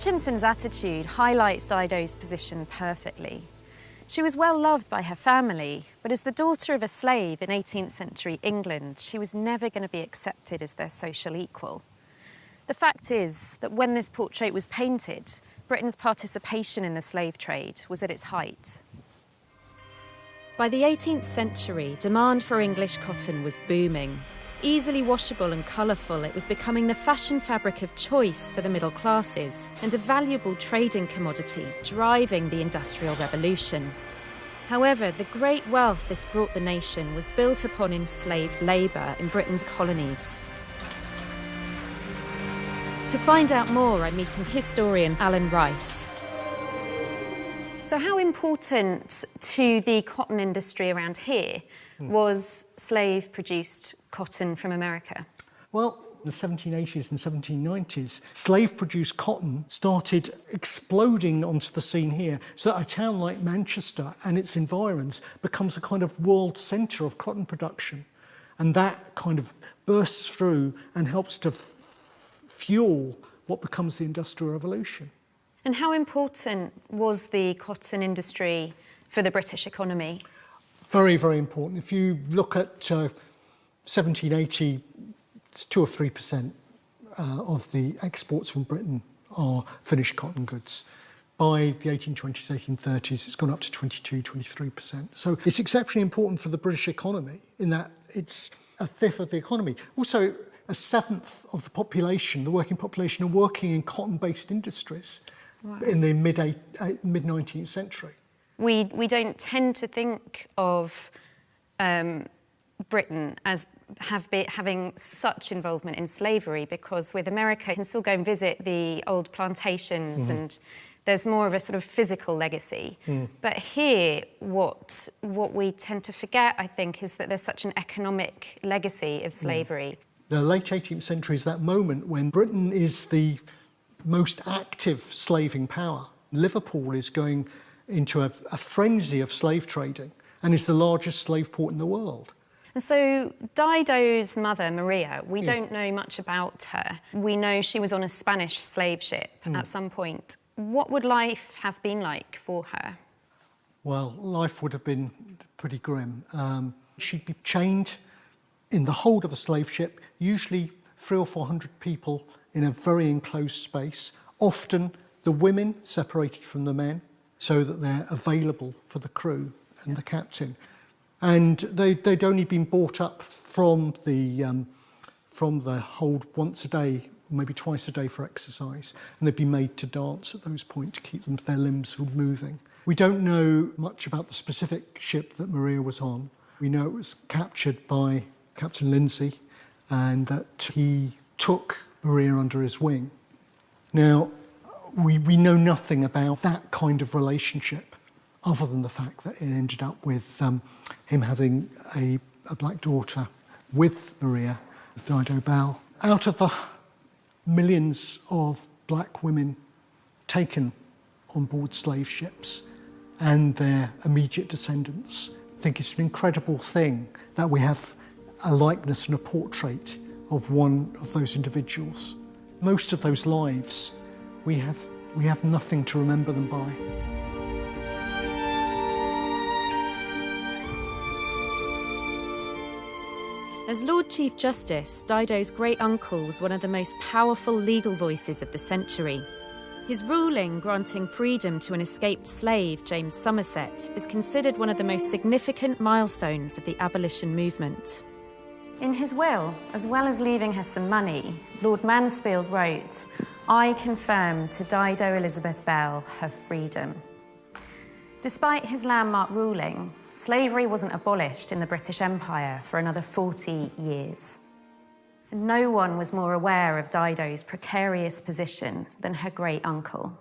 Hutchinson's attitude highlights Dido's position perfectly. She was well loved by her family, but as the daughter of a slave in 18th century England, she was never going to be accepted as their social equal. The fact is that when this portrait was painted, Britain's participation in the slave trade was at its height. By the 18th century, demand for English cotton was booming. Easily washable and colourful, it was becoming the fashion fabric of choice for the middle classes and a valuable trading commodity driving the Industrial Revolution. However, the great wealth this brought the nation was built upon enslaved labour in Britain's colonies. To find out more, I'm meeting historian Alan Rice. So how important to the cotton industry around here was slave-produced cotton from America? Well, in the 1780s and 1790s, slave-produced cotton started exploding onto the scene here, so that a town like Manchester and its environs becomes a kind of world centre of cotton production. And that kind of bursts through and helps to fuel what becomes the Industrial Revolution. And how important was the cotton industry for the British economy? Very, very important. If you look at 1780, it's 2 or 3% of the exports from Britain are finished cotton goods. By the 1820s, 1830s, it's gone up to 22, 23%. So it's exceptionally important for the British economy in that it's a fifth of the economy. Also, a seventh of the population, the working population, are working in cotton-based industries in the mid-19th century. We don't tend to think of Britain as having such involvement in slavery, because with America you can still go and visit the old plantations and there's more of a sort of physical legacy. But here what we tend to forget, I think, is that there's such an economic legacy of slavery. The late 18th century is that moment when Britain is the most active slaving power. Liverpool is going into a frenzy of slave trading and is the largest slave port in the world. And so Dido's mother, Maria, we don't know much about her. We know she was on a Spanish slave ship at some point. What would life have been like for her? Well, life would have been pretty grim. She'd be chained in the hold of a slave ship, usually 300 or 400 people in a very enclosed space, often the women separated from the men so that they're available for the crew and the captain. And they'd only been brought up from the hold once a day, maybe twice a day for exercise, and they'd be made to dance at those points to keep their limbs moving. We don't know much about the specific ship that Maria was on. We know it was captured by Captain Lindsay and that he took Maria under his wing. Now, we know nothing about that kind of relationship other than the fact that it ended up with him having a black daughter with Maria, Dido Bell. Out of the millions of black women taken on board slave ships and their immediate descendants, I think it's an incredible thing that we have a likeness and a portrait of one of those individuals. Most of those lives, we have nothing to remember them by. As Lord Chief Justice, Dido's great-uncle was one of the most powerful legal voices of the century. His ruling granting freedom to an escaped slave, James Somerset, is considered one of the most significant milestones of the abolition movement. In his will, as well as leaving her some money, Lord Mansfield wrote, "I confirm to Dido Elizabeth Bell her freedom." Despite his landmark ruling, slavery wasn't abolished in the British Empire for another 40 years. No one was more aware of Dido's precarious position than her great-uncle.